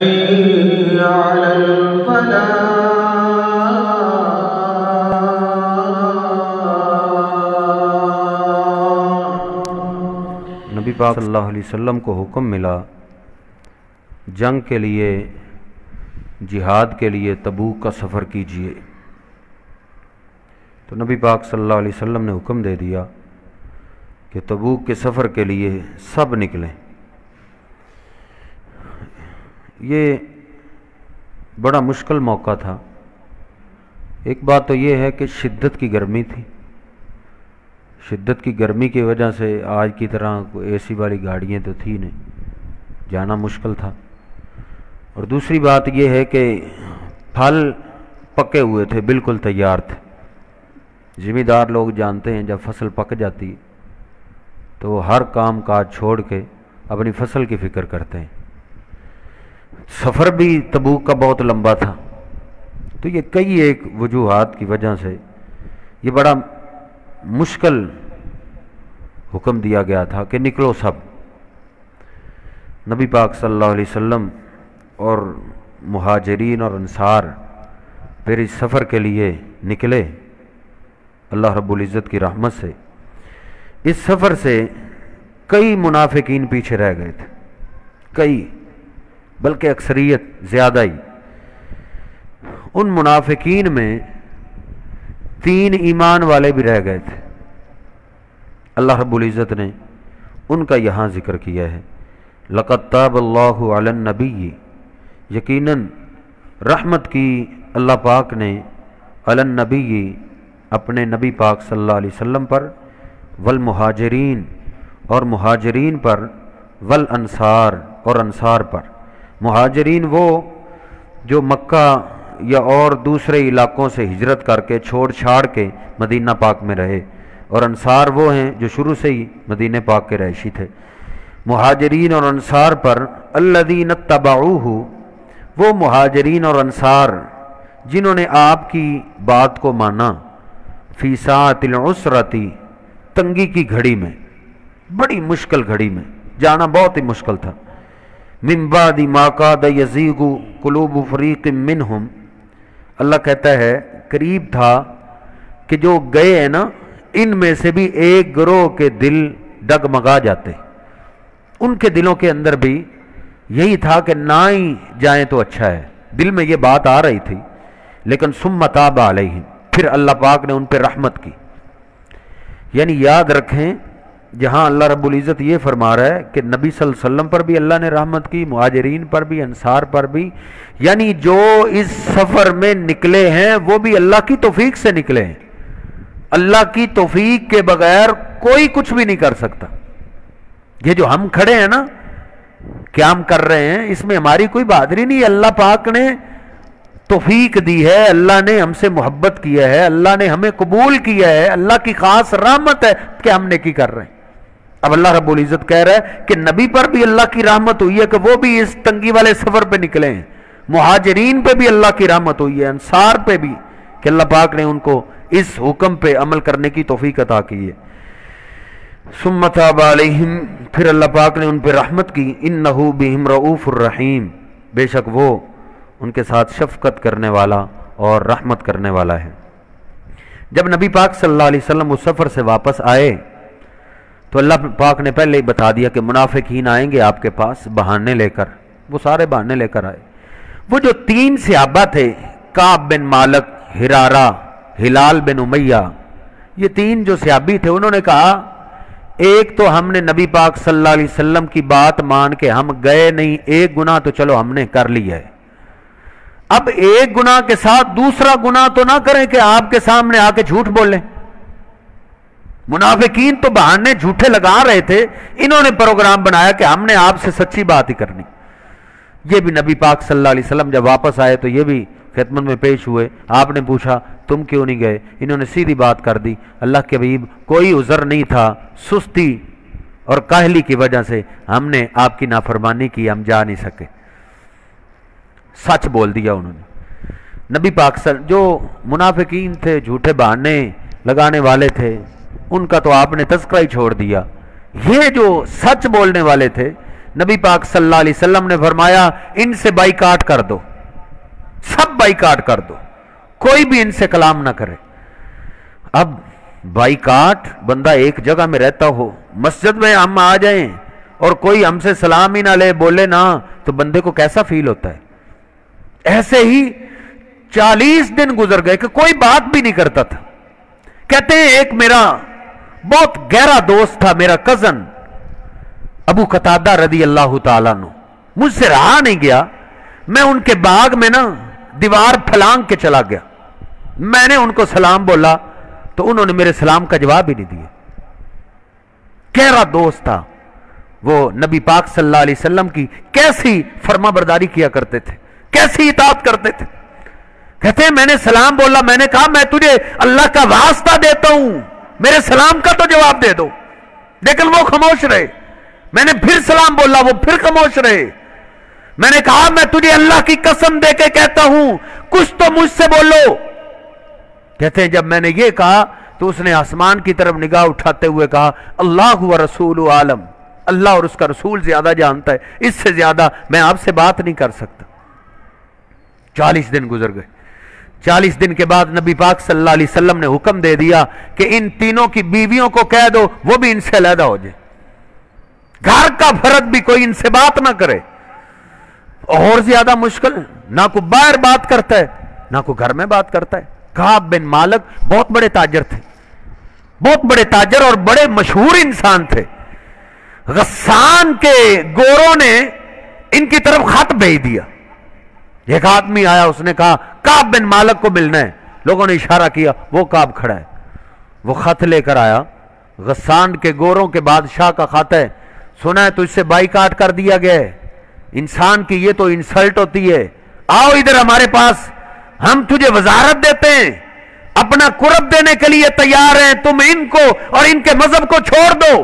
على الفلاح نبی پاک صلی اللہ علیہ وسلم کو حکم ملا جنگ کے لیے، جہاد کے لیے تبوک کا سفر کیجیے، تو نبی پاک صلی اللہ علیہ وسلم نے حکم دے دیا کہ تبوک کے سفر کے لیے سب نکلیں۔ یہ بڑا مشکل موقع تھا۔ ایک بات تو یہ ہے کہ شدت کی گرمی تھی، شدت کی گرمی کی وجہ سے آج کی طرح اے سی والی گاڑیاں تو تھی نہیں، جانا مشکل تھا۔ اور دوسری بات یہ ہے کہ پھل پکے ہوئے تھے، بالکل تیار تھے۔ زمیندار لوگ جانتے ہیں جب فصل پک جاتی ہے تو وہ ہر کام کاج چھوڑ کے اپنی فصل کی فکر کرتے ہیں۔ سفر بھی تبوک کا بہت لمبا تھا، تو یہ کئی ایک وجوہات کی وجہ سے یہ بڑا مشکل حکم دیا گیا تھا کہ نکلو سب۔ نبی پاک صلی اللہ علیہ وسلم اور مہاجرین اور انصار پھر اس سفر کے لیے نکلے اللہ رب العزت کی رحمت سے۔ اس سفر سے کئی منافقین پیچھے رہ گئے تھے، کئی، بلکہ اکثریت زیادہ ہی۔ ان منافقین میں 3 ایمان والے بھی رہ گئے تھے، اللہ رب العزت نے ان کا یہاں ذکر کیا ہے۔ لقد تاب اللہ علی النبی، یقیناً رحمت کی اللہ پاک نے علی النبی، اپنے نبی پاک صلی اللہ علیہ وسلم پر، والمہاجرین، اور مہاجرین پر، والانصار، اور انصار پر۔ مہاجرین وہ جو مکہ یا اور دوسرے علاقوں سے ہجرت کر کے چھوڑ چھاڑ کے مدینہ پاک میں رہے، اور انصار وہ ہیں جو شروع سے ہی مدینہ پاک کے رہائشی تھے۔ مہاجرین اور انصار پر الذین اتبعوہ، وہ مہاجرین اور انصار جنہوں نے آپ کی بات کو مانا، فی ساعۃ العسرۃ، تنگی کی گھڑی میں، بڑی مشکل گھڑی میں، جانا بہت ہی مشکل تھا۔ من بعد ما کاد یزیغ قلوب فریق منہم، اللہ کہتا ہے قریب تھا کہ جو گئے ہیں نا، ان میں سے بھی ایک گروہ کے دل ڈگمگا جاتے، ان کے دلوں کے اندر بھی یہی تھا کہ نہ ہی جائیں تو اچھا ہے، دل میں یہ بات آ رہی تھی، لیکن ثم تاب علیہم، پھر اللہ پاک نے ان پہ رحمت کی۔ یعنی یاد رکھیں، جہاں اللہ رب العزت یہ فرما رہا ہے کہ نبی صلی اللہ علیہ وسلم پر بھی اللہ نے رحمت کی، مہاجرین پر بھی، انصار پر بھی، یعنی جو اس سفر میں نکلے ہیں وہ بھی اللہ کی توفیق سے نکلے ہیں۔ اللہ کی توفیق کے بغیر کوئی کچھ بھی نہیں کر سکتا۔ یہ جو ہم کھڑے ہیں نا، قیام کر رہے ہیں، اس میں ہماری کوئی بہادری نہیں، اللہ پاک نے توفیق دی ہے، اللہ نے ہم سے محبت کیا ہے، اللہ نے ہمیں قبول کیا ہے، اللہ کی خاص رحمت ہے کہ ہم نیکی کر رہے ہیں۔ اب اللہ رب العزت کہہ رہا ہے کہ نبی پر بھی اللہ کی رحمت ہوئی ہے کہ وہ بھی اس تنگی والے سفر پہ نکلے ہیں، مہاجرین پہ بھی اللہ کی رحمت ہوئی ہے، انصار پہ بھی، کہ اللہ پاک نے ان کو اس حکم پہ عمل کرنے کی توفیق عطا کی ہے۔ ثم تاب علیہم، پھر اللہ پاک نے ان پہ رحمت کی۔ انہ بہم رؤوف الرحیم، بے شک وہ ان کے ساتھ شفقت کرنے والا اور رحمت کرنے والا ہے۔ جب نبی پاک صلی اللہ علیہ وسلم اس سفر سے واپس آئے تو اللہ پاک نے پہلے ہی بتا دیا کہ منافقین آئیں گے آپ کے پاس بہانے لے کر۔ وہ سارے بہانے لے کر آئے۔ وہ جو 3 صحابہ تھے، کعب بن مالک، ہرارہ، ہلال بن امیہ، یہ 3 جو صحابی تھے، انہوں نے کہا ایک تو ہم نے نبی پاک صلی اللہ علیہ وسلم کی بات مان کے ہم گئے نہیں، ایک گناہ تو چلو ہم نے کر لیا ہے، اب ایک گناہ کے ساتھ دوسرا گناہ تو نہ کریں کہ آپ کے سامنے آ کے جھوٹ بولیں۔ منافقین تو بہانے جھوٹے لگا رہے تھے، انہوں نے پروگرام بنایا کہ ہم نے آپ سے سچی بات ہی کرنی۔ یہ بھی نبی پاک صلی اللہ علیہ وسلم جب واپس آئے تو یہ بھی خدمت میں پیش ہوئے۔ آپ نے پوچھا تم کیوں نہیں گئے؟ انہوں نے سیدھی بات کر دی، اللہ کے حبیب کوئی عذر نہیں تھا، سستی اور کاہلی کی وجہ سے ہم نے آپ کی نافرمانی کی، ہم جا نہیں سکے۔ سچ بول دیا انہوں نے۔ نبی پاک جو منافقین تھے، جھوٹے بہانے لگانے والے تھے، ان کا تو آپ نے تذکرہ ہی چھوڑ دیا۔ یہ جو سچ بولنے والے تھے، نبی پاک صلی اللہ علیہ وسلم نے فرمایا ان سے بائیکاٹ کر دو، سب بائیکاٹ کر دو، کوئی بھی ان سے کلام نہ کرے۔ اب بائیکاٹ، بندہ ایک جگہ میں رہتا ہو، مسجد میں ہم آ جائیں اور کوئی ہم سے سلام ہی نہ لے، بولے نہ، تو بندے کو کیسا فیل ہوتا ہے؟ ایسے ہی 40 دن گزر گئے کہ کوئی بات بھی نہیں کرتا تھا۔ کہتے ہیں ایک میرا بہت گہرا دوست تھا، میرا کزن ابو قتادہ رضی اللہ تعالیٰ عنہ، مجھ سے رہا نہیں گیا، میں ان کے باغ میں نا دیوار پھلانگ کے چلا گیا، میں نے ان کو سلام بولا تو انہوں نے میرے سلام کا جواب ہی نہیں دیا۔ گہرا دوست تھا وہ، نبی پاک صلی اللہ علیہ وسلم کی کیسی فرما برداری کیا کرتے تھے، کیسی اطاعت کرتے تھے۔ کہتے ہیں میں نے سلام بولا، میں نے کہا میں تجھے اللہ کا واسطہ دیتا ہوں میرے سلام کا تو جواب دے دو، لیکن وہ خاموش رہے۔ میں نے پھر سلام بولا، وہ پھر خاموش رہے۔ میں نے کہا میں تجھے اللہ کی قسم دے کے کہتا ہوں کچھ تو مجھ سے بولو۔ کہتے ہیں جب میں نے یہ کہا تو اس نے آسمان کی طرف نگاہ اٹھاتے ہوئے کہا اللہ و رسول عالم، اللہ اور اس کا رسول زیادہ جانتا ہے، اس سے زیادہ میں آپ سے بات نہیں کر سکتا۔ 40 دن گزر گئے۔ 40 دن کے بعد نبی پاک صلی اللہ علیہ وسلم نے حکم دے دیا کہ ان تینوں کی بیویوں کو کہہ دو وہ بھی ان سے علیحدہ ہو جائے، گھر کا فرد بھی کوئی ان سے بات نہ کرے۔ اور زیادہ مشکل، نہ کوئی باہر بات کرتا ہے نہ کوئی گھر میں بات کرتا ہے۔ کعب بن مالک بہت بڑے تاجر تھے، بہت بڑے تاجر اور بڑے مشہور انسان تھے۔ غسان کے گوروں نے ان کی طرف خط بھیج دیا۔ ایک آدمی آیا، اس نے کہا کعب بن مالک کو ملنا ہے، لوگوں نے اشارہ کیا، وہ کعب کھڑا ہے، وہ خط لے کر آیا، غسان کے گوروں کے بادشاہ کا خط ہے، سنا ہے تو اس سے بائیکاٹ کر دیا گیا ہے، انسان کی یہ تو انسلٹ ہوتی ہے، آؤ ادھر ہمارے پاس، ہم تجھے وزارت دیتے ہیں، اپنا قرب دینے کے لیے تیار ہیں، تم ان کو اور ان کے مذہب کو چھوڑ دو۔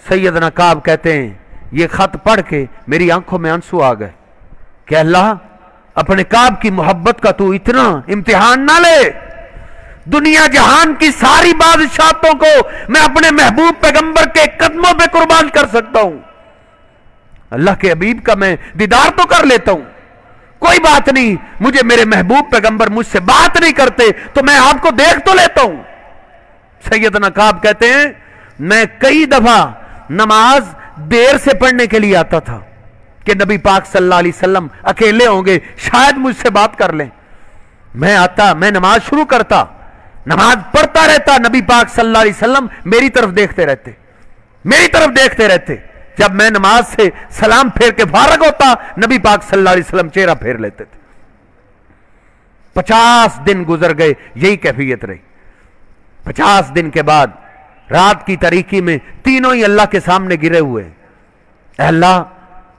سیدنا کعب کہتے ہیں یہ خط پڑھ کے میری آنکھوں میں آنسو آ گئے کہ اللہ اپنے کعب کی محبت کا تو اتنا امتحان نہ لے، دنیا جہان کی ساری بادشاہتوں کو میں اپنے محبوب پیغمبر کے قدموں پہ قربان کر سکتا ہوں، اللہ کے حبیب کا میں دیدار تو کر لیتا ہوں، کوئی بات نہیں، مجھے میرے محبوب پیغمبر مجھ سے بات نہیں کرتے تو میں آپ کو دیکھ تو لیتا ہوں۔ سیدنا کعب کہتے ہیں میں کئی دفعہ نماز دیر سے پڑھنے کے لیے آتا تھا کہ نبی پاک صلی اللہ علیہ وسلم اکیلے ہوں گے، شاید مجھ سے بات کر لیں، میں آتا، میں نماز شروع کرتا، نماز پڑھتا رہتا، نبی پاک صلی اللہ علیہ وسلم میری طرف دیکھتے رہتے، میری طرف دیکھتے رہتے، جب میں نماز سے سلام پھیر کے فارغ ہوتا نبی پاک صلی اللہ علیہ وسلم چہرہ پھیر لیتے تھے۔ 50 دن گزر گئے، یہی کیفیت رہی۔ 50 دن کے بعد رات کی تاریکی میں تینوں ہی اللہ کے سامنے گرے ہوئے، اے اللہ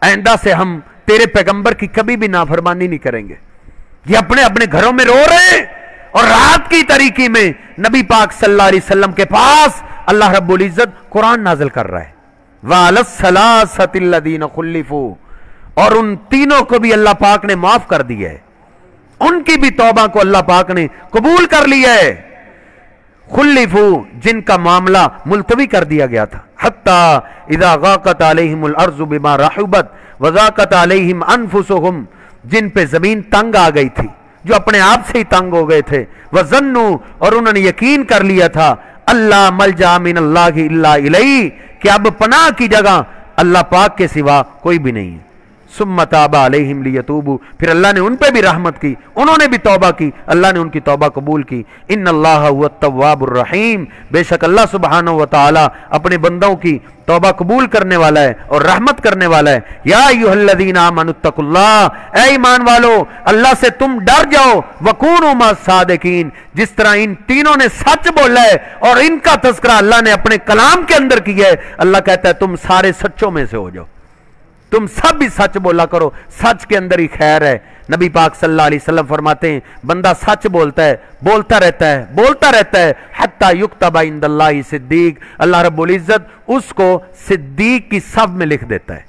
آئندہ سے ہم تیرے پیغمبر کی کبھی بھی نافرمانی نہیں کریں گے۔ یہ اپنے اپنے گھروں میں رو رہے ہیں اور رات کی تاریکی میں نبی پاک صلی اللہ علیہ وسلم کے پاس اللہ رب العزت قرآن نازل کر رہا ہے، وَعَلَى الثَّلَاثَةِ الَّذِينَ خُلِّفُوا، اور ان تینوں کو بھی اللہ پاک نے معاف کر دیا ہے، ان کی بھی توبہ کو اللہ پاک نے قبول کر لیا ہے۔ خلفو، جن کا معاملہ ملتوی کر دیا گیا تھا، حتی اذا غاقت علیہم الارض بما رحبت وضاقت علیہم انفسہم، جن پہ زمین تنگ آ گئی تھی، جو اپنے آپ سے ہی تنگ ہو گئے تھے، وظنوا، اور انہوں نے یقین کر لیا تھا، اللہ ملجا من اللہ الا الیہ، کہ اب پناہ کی جگہ اللہ پاک کے سوا کوئی بھی نہیں ہے۔ ثم تاب علیہم لیتوبوا، پھر اللہ نے ان پہ بھی رحمت کی، انہوں نے بھی توبہ کی، اللہ نے ان کی توبہ قبول کی۔ ان اللہ هو التواب الرحیم، بے شک اللہ سبحانہ و تعالی اپنے بندوں کی توبہ قبول کرنے والا ہے اور رحمت کرنے والا ہے۔ یا ایھا الذین آمنوا اتقوا اللہ، اے ایمان والو اللہ سے تم ڈر جاؤ، وکونوا مع الصادقین، جس طرح ان تینوں نے سچ بولا ہے اور ان کا تذکرہ اللہ نے اپنے کلام کے اندر کیا ہے، اللہ کہتا ہے تم سارے سچوں میں سے ہو جاؤ، تم سب بھی سچ بولا کرو، سچ کے اندر ہی خیر ہے۔ نبی پاک صلی اللہ علیہ وسلم فرماتے ہیں بندہ سچ بولتا ہے، بولتا رہتا ہے، بولتا رہتا ہے، حتی یکتب عند اللہ صدیق، اللہ رب العزت اس کو صدیق کی صف میں لکھ دیتا ہے۔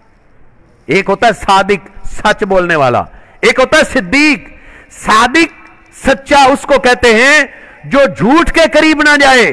ایک ہوتا ہے صادق، سچ بولنے والا، ایک ہوتا ہے صدیق۔ صادق سچا اس کو کہتے ہیں جو جھوٹ کے قریب نہ جائے،